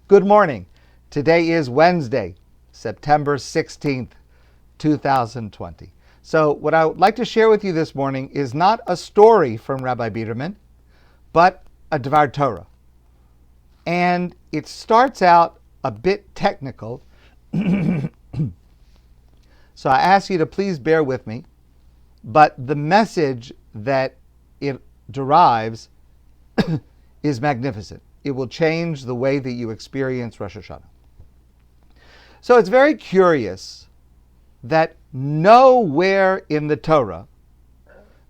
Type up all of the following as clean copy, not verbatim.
Good morning. Today is Wednesday, September 16th, 2020. So what I would like to share with you this morning is not a story from Rabbi Biederman, but a Dvar Torah. And it starts out a bit technical. So I ask you to please bear with me. But the message that it derives is magnificent. It will change the way that you experience Rosh Hashana. So it's very curious that nowhere in the Torah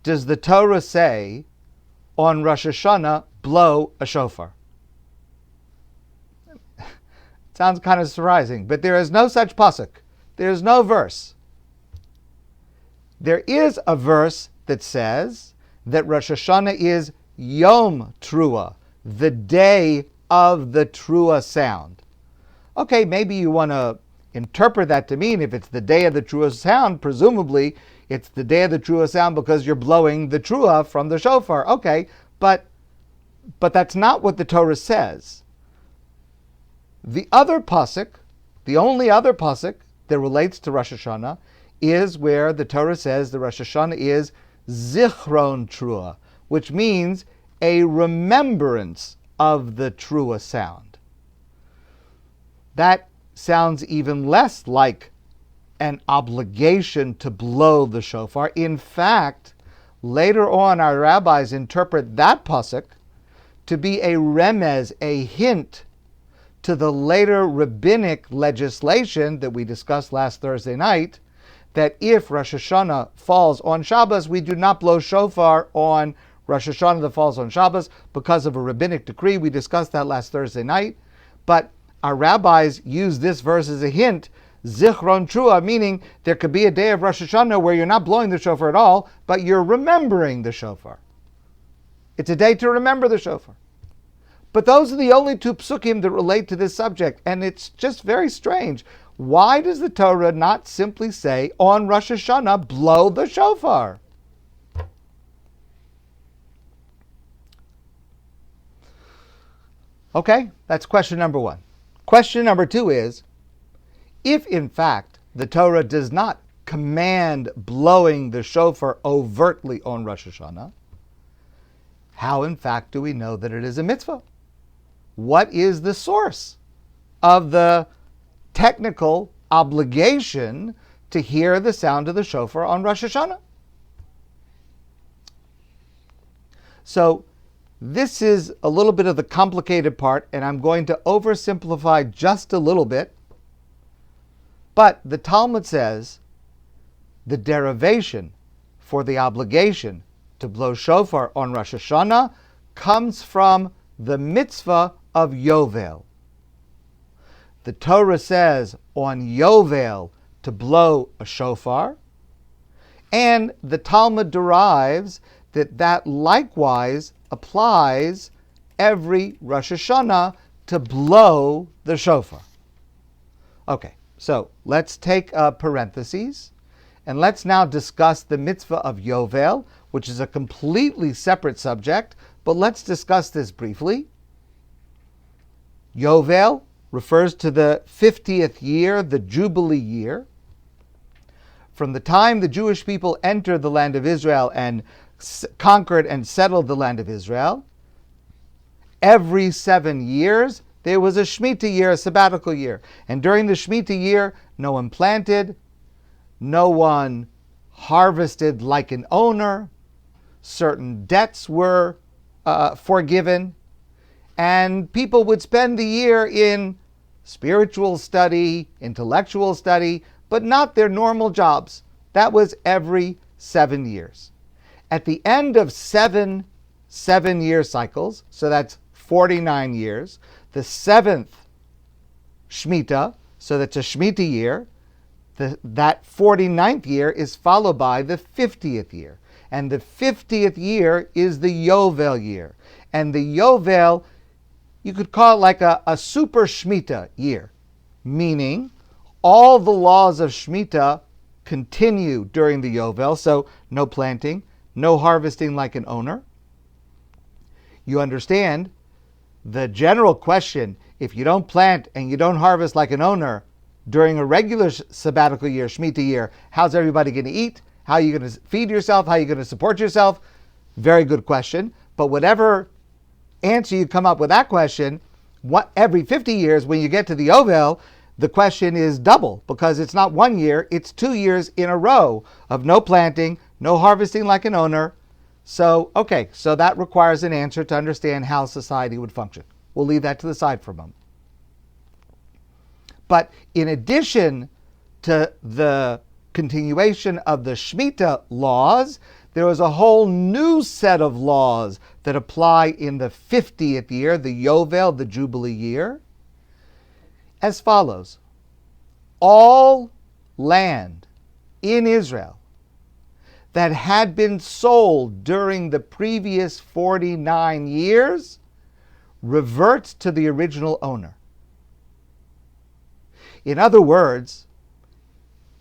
does the Torah say on Rosh Hashana, blow a shofar. It sounds kind of surprising, but there is no such pasuk. There is no verse. There is a verse that says that Rosh Hashana is Yom Trua, the day of the Trua sound. Okay, maybe you want to interpret that to mean if it's the day of the Trua sound, presumably it's the day of the Trua sound because you're blowing the Trua from the shofar. Okay, but that's not what the Torah says. The other pasuk, the only other pasuk that relates to Rosh Hashanah, is where the Torah says the Rosh Hashanah is Zichron Trua, which means a remembrance of the Trua sound. That sounds even less like an obligation to blow the shofar. In fact, later on our rabbis interpret that pasuk to be a remez, a hint to the later rabbinic legislation that we discussed last Thursday night, that if Rosh Hashanah falls on Shabbos, we do not blow shofar on Rosh Hashanah that falls on Shabbos because of a rabbinic decree. We discussed that last Thursday night. But our rabbis use this verse as a hint, Zichron Trua, meaning there could be a day of Rosh Hashanah where you're not blowing the shofar at all, but you're remembering the shofar. It's a day to remember the shofar. But those are the only two psukim that relate to this subject, and it's just very strange. Why does the Torah not simply say, on Rosh Hashanah, blow the shofar? Okay, that's question number one. Question number two is, if in fact the Torah does not command blowing the shofar overtly on Rosh Hashanah, how in fact do we know that it is a mitzvah? What is the source of the technical obligation to hear the sound of the shofar on Rosh Hashanah? So this is a little bit of the complicated part, and I'm going to oversimplify just a little bit. But the Talmud says the derivation for the obligation to blow shofar on Rosh Hashanah comes from the mitzvah of Yovel. The Torah says on Yovel to blow a shofar, and the Talmud derives that likewise applies every Rosh Hashanah to blow the shofar. Okay, so let's take a parenthesis, and let's now discuss the mitzvah of Yovel, which is a completely separate subject, but let's discuss this briefly. Yovel refers to the 50th year, the Jubilee year. From the time the Jewish people entered the land of Israel and conquered and settled the land of Israel, every 7 years there was a Shemitah year, a sabbatical year. And during the Shemitah year, no one planted, no one harvested like an owner, certain debts were forgiven, and people would spend the year in spiritual study, intellectual study, but not their normal jobs. That was every 7 years. At the end of seven 7-year cycles, so that's 49 years, the 7th Shemitah, so that's a Shemitah year, that 49th year is followed by the 50th year. And the 50th year is the Yovel year. And the Yovel, you could call it like a super Shemitah year, meaning all the laws of Shemitah continue during the Yovel, so no planting, no harvesting like an owner. You understand, the general question if you don't plant and you don't harvest like an owner during a regular sabbatical year, Shemitah year, how's everybody going to eat? How are you going to feed yourself? How are you going to support yourself? Very good question. But whatever answer you come up with that question, every 50 years when you get to the Yovel, the question is double, because it's not 1 year, it's 2 years in a row of no planting, no harvesting like an owner. So that requires an answer to understand how society would function. We'll leave that to the side for a moment. But in addition to the continuation of the Shemitah laws, there was a whole new set of laws that apply in the 50th year, the Yovel, the Jubilee year, as follows. All land in Israel that had been sold during the previous 49 years reverts to the original owner. In other words,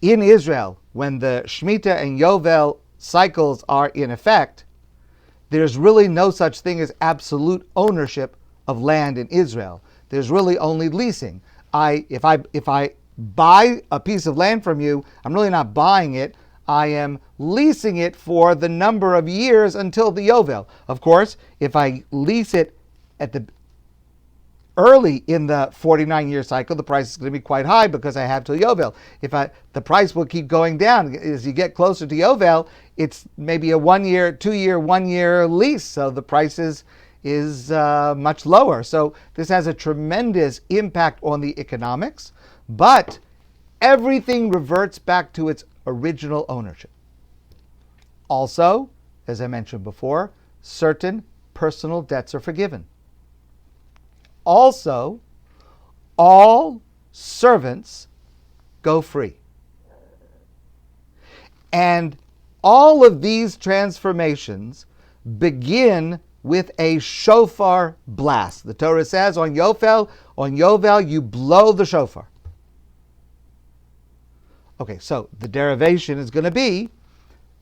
in Israel, when the Shemitah and Yovel cycles are in effect, there's really no such thing as absolute ownership of land in Israel. There's really only leasing. If I buy a piece of land from you, I'm really not buying it. I am leasing it for the number of years until the Yovel. Of course, if I lease it at the early in the 49-year cycle, the price is going to be quite high because I have till Yovel. The price will keep going down as you get closer to Yovel. It's maybe a 1 year, 2 year, 1 year lease, so the price is much lower. So this has a tremendous impact on the economics, but everything reverts back to its original ownership. Also, as I mentioned before, certain personal debts are forgiven. Also, all servants go free. And all of these transformations begin with a shofar blast. The Torah says on Yovel, you blow the shofar. Okay, so the derivation is going to be,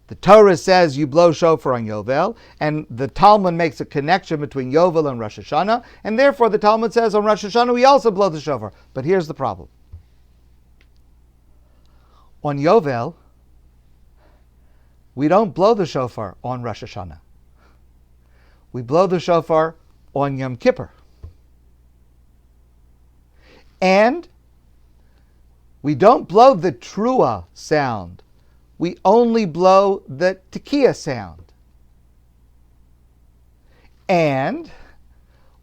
the Torah says you blow shofar on Yovel, and the Talmud makes a connection between Yovel and Rosh Hashana, and therefore the Talmud says on Rosh Hashana we also blow the shofar. But here's the problem. On Yovel, we don't blow the shofar on Rosh Hashana. We blow the shofar on Yom Kippur. And we don't blow the trua sound. We only blow the tekiah sound. And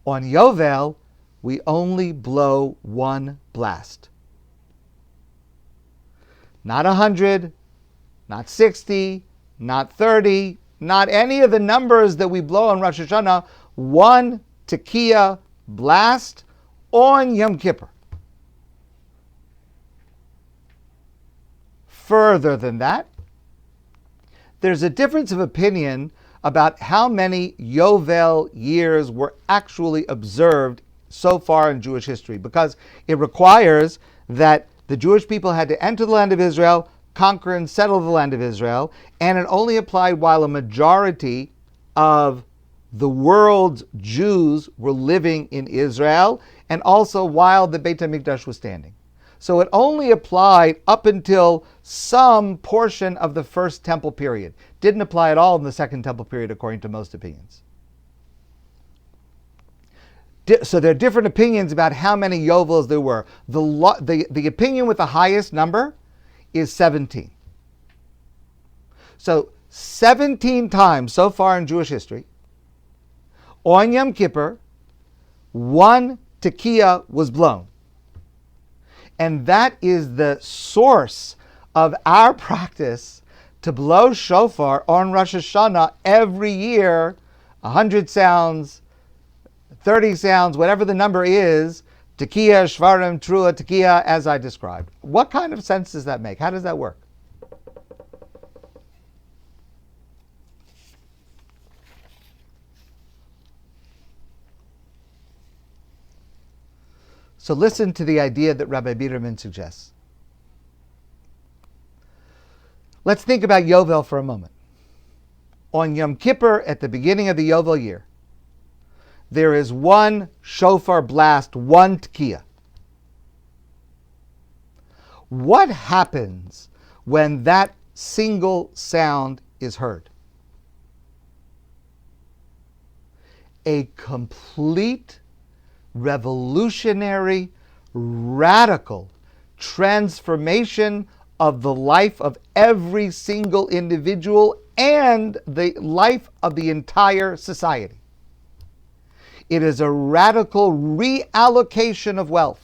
on Yovel, we only blow one blast. Not 100, not 60, not 30, not any of the numbers that we blow on Rosh Hashanah. One tekiah blast on Yom Kippur. Further than that, there's a difference of opinion about how many Yovel years were actually observed so far in Jewish history, because it requires that the Jewish people had to enter the land of Israel, conquer and settle the land of Israel, and it only applied while a majority of the world's Jews were living in Israel, and also while the Beit HaMikdash was standing. So it only applied up until some portion of the first temple period. Didn't apply at all in the second temple period, according to most opinions. So there are different opinions about how many Yovels there were. The opinion with the highest number is 17. So 17 times so far in Jewish history, on Yom Kippur, one tekiah was blown. And that is the source of our practice to blow shofar on Rosh Hashanah every year, 100 sounds, 30 sounds, whatever the number is, tekiah, shvarim, trua, tekiah, as I described. What kind of sense does that make? How does that work? So listen to the idea that Rabbi Biderman suggests. Let's think about Yovel for a moment. On Yom Kippur, at the beginning of the Yovel year, there is one shofar blast, one tekiah. What happens when that single sound is heard? A complete, revolutionary, radical transformation of the life of every single individual and the life of the entire society. It is a radical reallocation of wealth.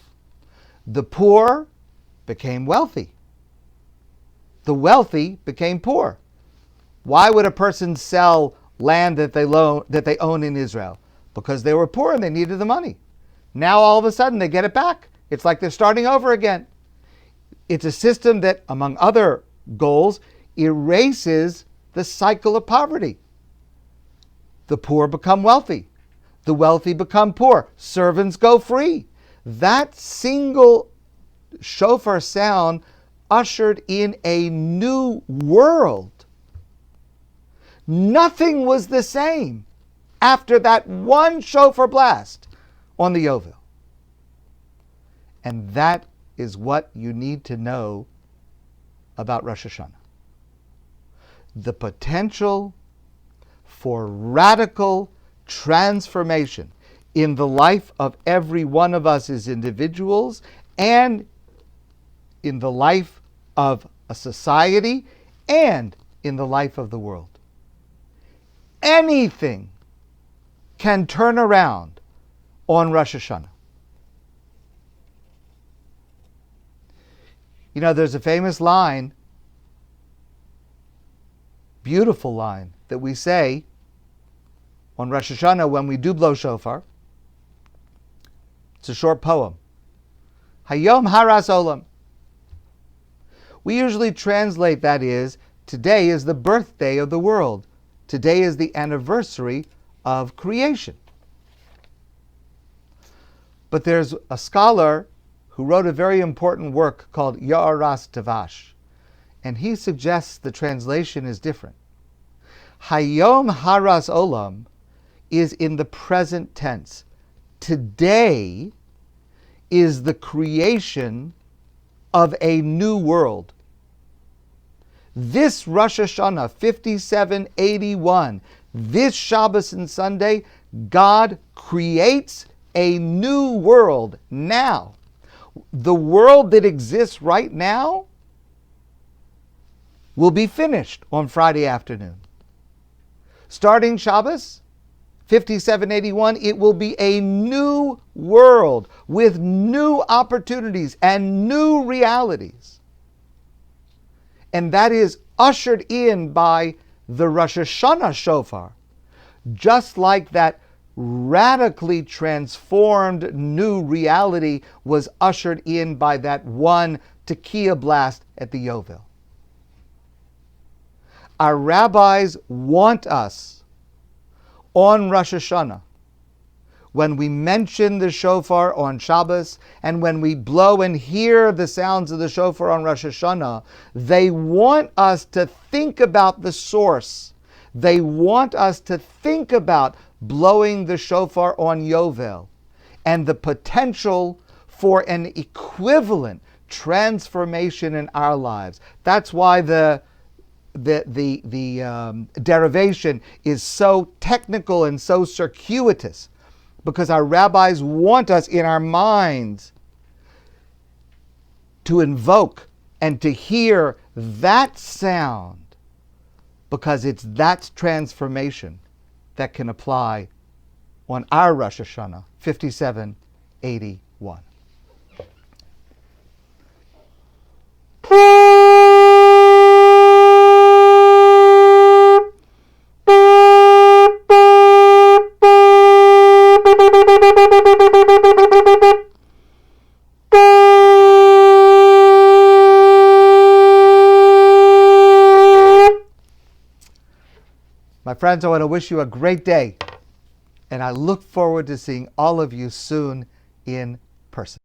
The poor became wealthy. The wealthy became poor. Why would a person sell land that they own in Israel? Because they were poor and they needed the money. Now all of a sudden they get it back. It's like they're starting over again. It's a system that, among other goals, erases the cycle of poverty. The poor become wealthy. The wealthy become poor. Servants go free. That single shofar sound ushered in a new world. Nothing was the same after that one shofar blast on the Yovel. And that is what you need to know about Rosh Hashanah. The potential for radical transformation in the life of every one of us as individuals and in the life of a society and in the life of the world. Anything can turn around on Rosh Hashanah. You know, there's a famous line, beautiful line, that we say on Rosh Hashanah when we do blow shofar. It's a short poem. Hayom haras olam. We usually translate that is, today is the birthday of the world. Today is the anniversary of creation. But there's a scholar who wrote a very important work called Ya'aras Tavash, and he suggests the translation is different. Hayom haras olam is in the present tense. Today is the creation of a new world. This Rosh Hashanah 5781, this Shabbos and Sunday, God creates a new world now. The world that exists right now will be finished on Friday afternoon. Starting Shabbos 5781, it will be a new world with new opportunities and new realities. And that is ushered in by the Rosh Hashanah shofar, just like that radically transformed new reality was ushered in by that one tekiah blast at the Yovel. Our rabbis want us on Rosh Hashanah, when we mention the shofar on Shabbos and when we blow and hear the sounds of the shofar on Rosh Hashanah, they want us to think about the source. They want us to think about blowing the shofar on Yovel and the potential for an equivalent transformation in our lives. That's why the derivation is so technical and so circuitous, because our rabbis want us in our minds to invoke and to hear that sound, because it's that transformation that can apply on our Rosh Hashanah 5781. My friends, I want to wish you a great day, and I look forward to seeing all of you soon in person.